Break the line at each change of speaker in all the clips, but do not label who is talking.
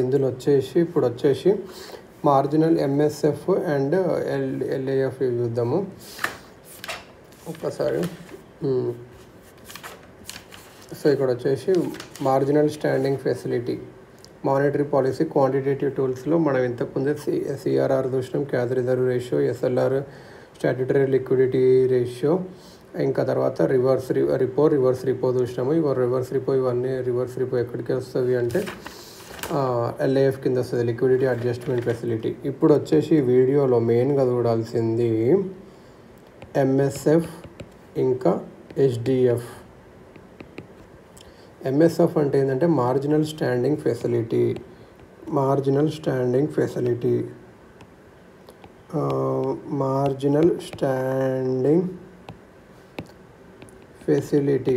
ఇందులో వచ్చేసి ఇప్పుడు వచ్చేసి మార్జినల్ ఎంఎస్ఎఫ్ అండ్ ఎల్ఏఎఫ్ చూద్దాము ఒక్కసారి. సో ఇక్కడ వచ్చేసి marginal standing facility, monetary policy, quantitative టూల్స్లో మనం ఇంతకుముందే సిఆర్ఆర్ చూసినాం, cash reserve ratio, SLR, statutory liquidity ratio, ఇంకా తర్వాత రివర్స్ రిపో చూసినాము. రివర్స్ రిపో ఇవన్నీ రివర్స్ రిపో ఎక్కడికి వస్తుంది అంటే ఎల్ఏఎఫ్ కింద వస్తుంది, లిక్విడిటీ అడ్జస్ట్మెంట్ ఫెసిలిటీ. ఇప్పుడు వచ్చేసి వీడియోలో మెయిన్గా చూడాల్సింది ఎంఎస్ఎఫ్ ఇంకా హెచ్డిఎఫ్. ఎంఎస్ఎఫ్ అంటే ఏంటంటే marginal standing facility. Marginal standing facility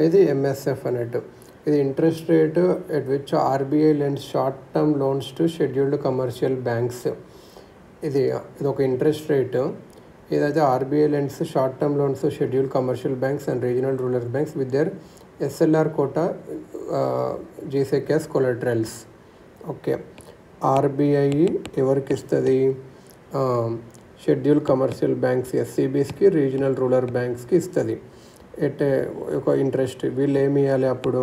ఇది ఎంఎస్ఎఫ్ అన్నట్టు. ఇది interest rate at which RBI lends short term loans to scheduled commercial banks. ఇది ఒక ఇంట్రెస్ట్ రేటు. ఇదైతే RBI lends short term loans scheduled commercial banks and regional rural banks with their SLR quota G sec as collaterals. Okay, RBI ఎవరికి ఇస్తుంది? Schedule commercial banks ఎస్సీబీస్కి, regional rural బ్యాంక్స్కి ఇస్తుంది. ఒక interest వీళ్ళు ఏమి ఇవ్వాలి అప్పుడు?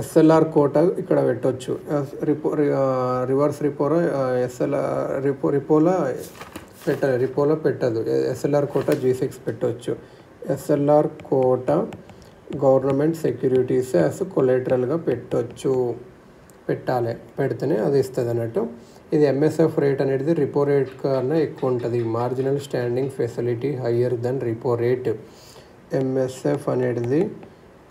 ఎస్ఎల్ఆర్ కోటా ఇక్కడ పెట్టవచ్చు. రివర్స్ రిపోలో రిపోలో పెట్టదు. ఎస్ఎల్ఆర్ కోటా G6 పెట్టవచ్చు. SLR quota government securities as కొలెటరల్గా పెడితేనే అది ఇస్తుంది అన్నట్టు. ఇది ఎంఎస్ఎఫ్ రేట్ అనేది రిపో రేట్ కన్నా ఎక్కువ ఉంటుంది. Marginal standing facility higher than repo rate.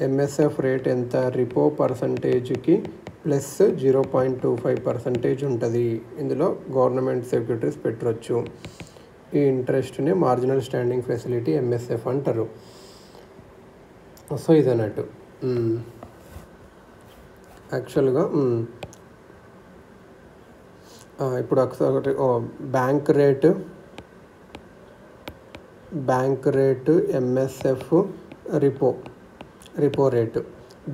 MSF rate ఎంత? రిపో పర్సంటేజ్కి ప్లస్ 0.25% ఉంటుంది. ఇందులో గవర్నమెంట్ సెక్యూరిటీస్ పెట్టవచ్చు. ఈ ఇంట్రెస్ట్ని మార్జినల్ స్టాండింగ్ ఫెసిలిటీ ఎంఎస్ఎఫ్ అంటారు. సో ఇది అన్నట్టు యాక్చువల్గా. ఇప్పుడు ఒకసారి bank rate MSF repo rate.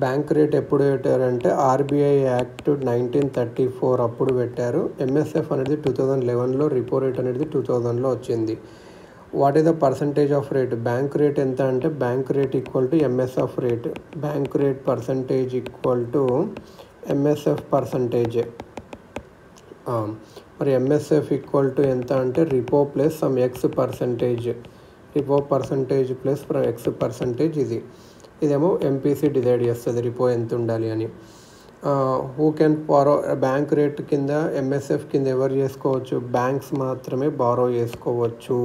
Bank rate ఎప్పుడు పెట్టారంటే ఆర్బీఐ యాక్ట్ 1934 అప్పుడు పెట్టారు. ఎంఎస్ఎఫ్ అనేది 2011లో, రిపో రేట్ అనేది 2000లో వచ్చింది. What is the percentage of rate? Bank rate ఎంత అంటే bank rate equal to MSF rate. Bank rate percentage equal to MSF percentage. మరి ఎంఎస్ఎఫ్ ఈక్వల్ టు ఎంత అంటే repo plus some X percentage. Repo percentage plus X percentage. ఇదేమో MPC decide చేస్తుంది repo ఎంత ఉండాలి అని. Who can borrow? Bank rate కింద MSF కింద ఎవరు చేసుకోవచ్చు? బ్యాంక్స్ మాత్రమే బారో చేసుకోవచ్చు.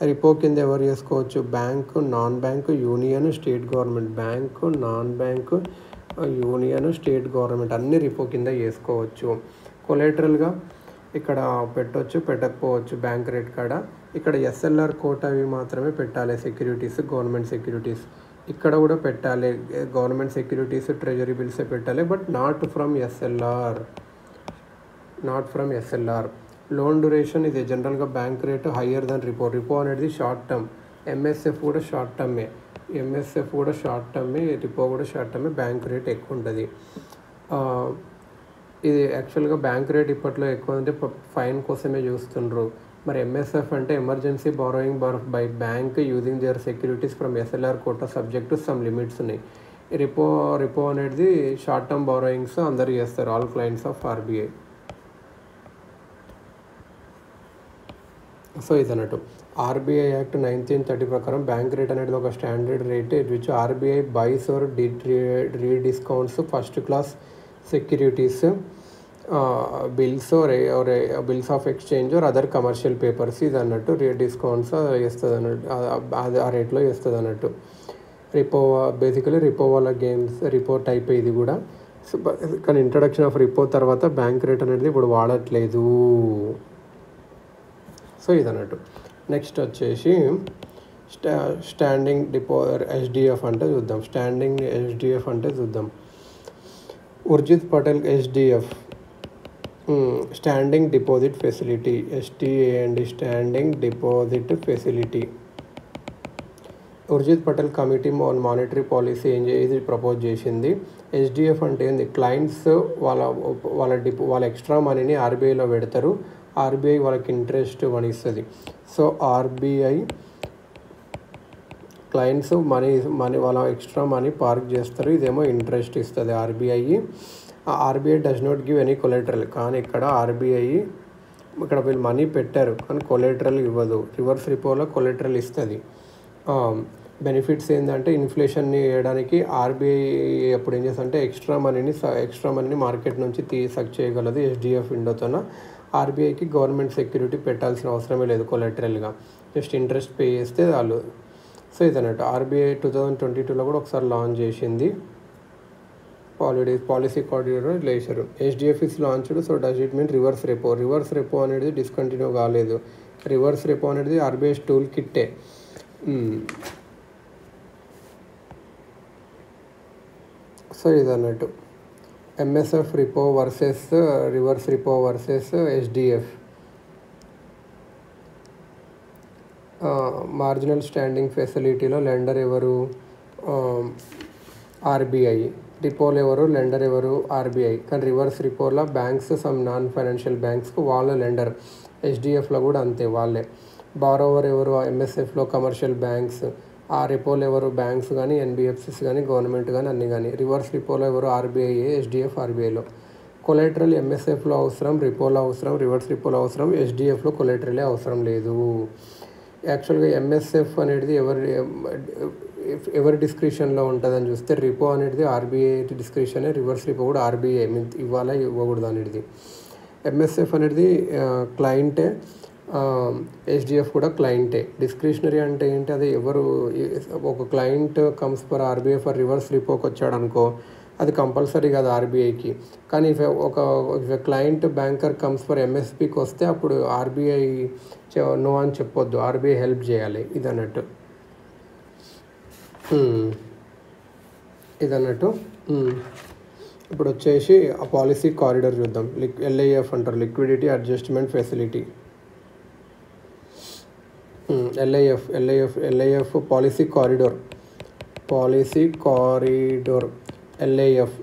రిపో కింద ఎవరు చేసుకోవచ్చు? Bank, non bank, union, state government. Bank, non bank, union, state government అన్ని రిపో కింద చేసుకోవచ్చు. కొలెటరల్గా ఇక్కడ పెట్టవచ్చు, పెట్టకపోవచ్చు బ్యాంక్ రేట్ కాడ. ఇక్కడ ఎస్ఎల్ఆర్ కోటా అవి మాత్రమే పెట్టాలి. సెక్యూరిటీస్, గవర్నమెంట్ సెక్యూరిటీస్ ఇక్కడ కూడా పెట్టాలి. గవర్నమెంట్ సెక్యూరిటీస్, ట్రెజరీ బిల్సే పెట్టాలి. But not from SLR. Loan duration ఇది జనరల్గా బ్యాంక్ రేట్ హయ్యర్ దెన్ రిపో. రిపో అనేది షార్ట్ టర్మ్. ఎంఎస్ఎఫ్ కూడా షార్ట్ టర్మే. రిపో కూడా షార్ట్ టర్మే. బ్యాంక్ రేట్ ఎక్కువ ఉంటుంది. ఇది యాక్చువల్గా బ్యాంక్ రేట్ ఇప్పట్లో ఎక్కువ అంటే ఫైన్ కోసమే చూస్తుండ్రు. మరి ఎంఎస్ఎఫ్ అంటే emergency borrowing by bank using their securities from SLR quota subject to some limits ఉన్నాయి. రిపో అనేది షార్ట్ టర్మ్ బారోయింగ్స్ అందరు చేస్తారు, all clients of RBI. So ఇది అన్నట్టు ఆర్బీఐ యాక్ట్ 1930 ప్రకారం బ్యాంక్ రేట్ అనేది ఒక standard rate which RBI buys or rediscounts first class securities, bills of exchange or other commercial papers. ఇది అన్నట్టు డిస్కౌంట్స్ వేస్తుంది అన్నట్టు, ఆ రేట్లో వేస్తుంది అన్నట్టు. బేసికలీ రిపో వాళ్ళ రిపో టైప్ ఇది కూడా. కానీ ఇంట్రడక్షన్ ఆఫ్ రిపో తర్వాత బ్యాంక్ రేట్ అనేది ఇప్పుడు వాడట్లేదు. సో ఇది అన్నట్టు. నెక్స్ట్ వచ్చేసి స్టాండింగ్ హెచ్డిఎఫ్ అంటే చూద్దాం. Urjit Patel HDF standing deposit facility, STA and standing deposit facility. Urjit Patel committee on monetary policy ఇది ప్రపోజ్ చేసింది. హెచ్డిఎఫ్ అంటే ఏంది, క్లయింట్స్ వాళ్ళ ఎక్స్ట్రా మనీని ఆర్బీఐలో పెడతారు, ఆర్బీఐ వాళ్ళకి ఇంట్రెస్ట్ ఇస్తుంది. సో ఆర్బీఐ క్లయింట్స్ మనీ వాళ్ళ ఎక్స్ట్రా మనీ పార్క్ చేస్తారు, ఇదేమో ఇంట్రెస్ట్ ఇస్తుంది RBI. RBI does not give any collateral, కానీ ఇక్కడ వీళ్ళు మనీ పెట్టారు కానీ కొలెటరల్ ఇవ్వదు. రివర్స్ రిపోలో కొలెటరల్ ఇస్తుంది. బెనిఫిట్స్ ఏంటంటే ఇన్ఫ్లేషన్ని వేయడానికి ఆర్బీఐ అప్పుడు ఏం చేస్తుందంటే ఎక్స్ట్రా మనీని మార్కెట్ నుంచి సక్ చేయగలదు హెచ్డిఎఫ్ విండోతోన. ఆర్బీఐకి గవర్నమెంట్ సెక్యూరిటీ పెట్టాల్సిన అవసరమే లేదు, కొలెటరల్గా జస్ట్ ఇంట్రెస్ట్ పే చేస్తే వాళ్ళు. సో ఇదన్నట్టు ఆర్బీఐ 2022లో కూడా ఒకసారి లాంచ్ చేసింది పాలసీ కోఆర్డినేటర్ లేచారు. HDF is launched. So does it mean reverse repo అనేది డిస్కంటిన్యూ కాలేదు. రివర్స్ రెపో అనేది ఆర్బీఐ టూల్ కిట్టే. సో ఇదన్నట్టు MSF repo versus reverse repo versus HDF. Marginal standing ఫెసిలిటీలో లెండర్ ఎవరు, ఆర్బీఐ. రిపోలో లెండర్ ఎవరు, ఆర్బీఐ. కానీ రివర్స్ రిపోలో బ్యాంక్స్, సమ్ నాన్ ఫైనాన్షియల్ బ్యాంక్స్కు వాళ్ళ లెండర్. హెచ్డిఎఫ్లో కూడా అంతే, వాళ్ళే. బారోవర్ ఎవరు, ఎంఎస్ఎఫ్లో కమర్షియల్ బ్యాంక్స్. ఆ రిపోలో ఎవరు, బ్యాంక్స్ కానీ ఎన్బిఎఫ్సిస్ కానీ గవర్నమెంట్ కానీ అన్నీ కానీ. రివర్స్ రిపోలో ఎవరు, ఆర్బీఐ. హెచ్డిఎఫ్ ఆర్బీఐలో. కొలెటరల్ ఎంఎస్ఎఫ్లో అవసరం, రిపోలో అవసరం, రివర్స్ రిపోలో అవసరం. హెచ్డిఎఫ్లో కొలెటరలే అవసరం లేదు. యాక్చువల్గా ఎంఎస్ఎఫ్ అనేది ఎవరి డిస్క్రిప్షన్లో ఉంటుందని చూస్తే రిపో అనేది ఆర్బీఐ డిస్క్రిప్షనే, రివర్స్ రిపో కూడా ఆర్బీఐ ఇవ్వాలా ఇవ్వకూడదు అనేది. ఎంఎస్ఎఫ్ అనేది క్లయింటే, హెచ్డిఎఫ్ కూడా క్లయింటే. డిస్క్రిషనరీ అంటే ఏంటి, అది ఒక client comes for RBI for reverse రిపోకి వచ్చాడు అనుకో, అది కంపల్సరీ కాదు ఆర్బీఐకి. కానీ if client banker comes for ఎంఎస్పీకి వస్తే అప్పుడు ఆర్బీఐ నో అని చెప్పొద్దు, ఆర్బీఐ హెల్ప్ చేయాలి. ఇదన్నట్టు ఇప్పుడు వచ్చేసి ఆ పాలసీ కారిడార్ చూద్దాం. ఎల్ఐఎఫ్ అంటారు, liquidity adjustment facility. LIF policy corridor. LIF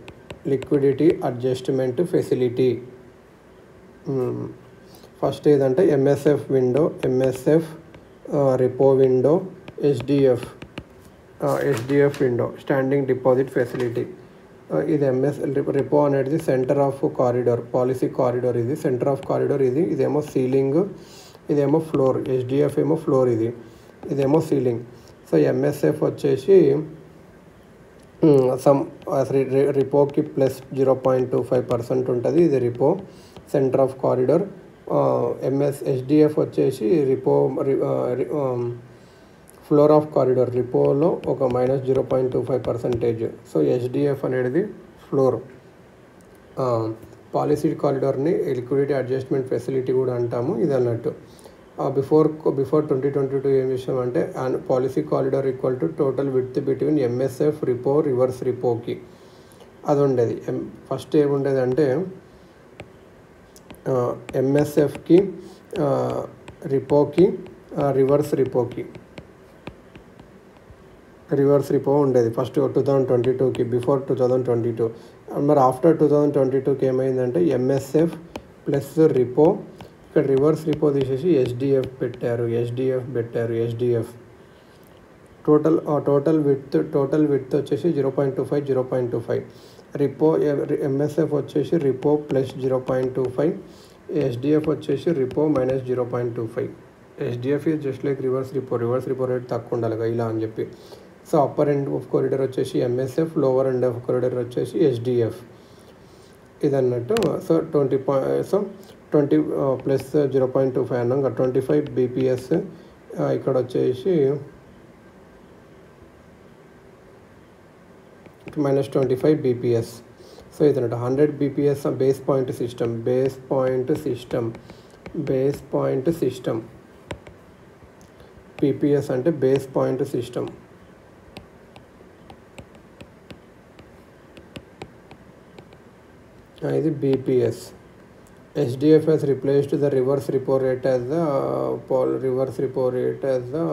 liquidity adjustment facility. First ఏదంటే MSF window, MSF repo window, HDF window standing deposit facility. ఇది రిపో అనేది centre of corridor, policy corridor. ఇది సెంటర్ ఆఫ్ కారిడార్. ఇదేమో ceiling, ఇదేమో floor. HDF ఏమో floor, ఇదేమో ceiling. So MSF వచ్చేసి రిపోకి ప్లస్ 0.25% ఉంటుంది, ఇది repo centre of corridor. HDF వచ్చేసి ఫ్లోర్ ఆఫ్ కారిడార్, రిపోలో ఒక -0.25%. సో హెచ్డిఎఫ్ అనేది ఫ్లోర్. పాలసీ కారిడార్ని లిక్విడిటీ అడ్జస్ట్మెంట్ ఫెసిలిటీ కూడా అంటాము. ఇది అన్నట్టు బిఫోర్ 2022 ఏం చేసామంటే policy corridor equal to total width between MSF repo reverse రిపోకి అది ఉండేది. ఫస్ట్ ఏముండేది అంటే ఎంఎస్ఎఫ్కి రిపోకి రివర్స్ రిపో ఉండేది ఫస్ట్ 2022కి, బిఫోర్ 2022. మరి ఆఫ్టర్ 2022కి ఏమైందంటే ఎంఎస్ఎఫ్ ప్లస్ రిపో, ఇక్కడ రివర్స్ రిపో తీసేసి హెచ్డిఎఫ్ పెట్టారు. టోటల్ విడ్త్ వచ్చేసి 0.25. రిపో ఎంఎస్ఎఫ్ వచ్చేసి రిపో ప్లస్ 0.25, హెచ్డిఎఫ్ వచ్చేసి repo -0.25. HDF is just like reverse repo rate తక్కువ ఉండాలి ఇలా అని చెప్పి. So upper end of corridor వచ్చేసి MSF, lower end of corridor వచ్చేసి హెచ్డిఎఫ్. ఇదన్నట్టు. సో 20 ప్లస్ 0.25 అన్నాం, 25 బీపీఎస్. ఇక్కడ వచ్చేసి -25 బీపీఎస్. సో ఇదన్నట్టు 100 BPS base point system. PPS అంటే బేస్ పాయింట్ సిస్టమ్. ఇది BPS. HDF has replaced the reverse repo rate as the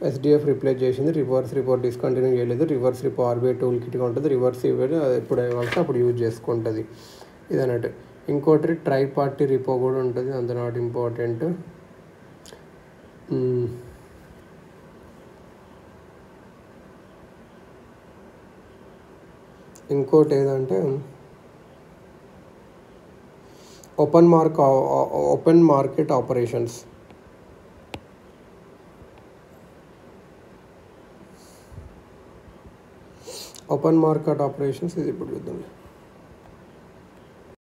SDF replace చేసింది, reverse రిపో discontinue చేయలేదు, రివర్స్ రిపో ఆర్బీఐ టూల్ కిట్గా ఉంటుంది, రివర్స్ రిపో ఎప్పుడు ఇవ్వాల్సి అప్పుడు యూజ్ చేసుకుంటుంది ఇది అన్నట్టు. ఇంకోటి ట్రై పార్టీ రిపో కూడా ఉంటుంది, అంత నాట్ ఇంపార్టెంట్. ఇంకోటి ఏదంటే open market operations. Open market operations ఇది ఇప్పుడు చూద్దాం.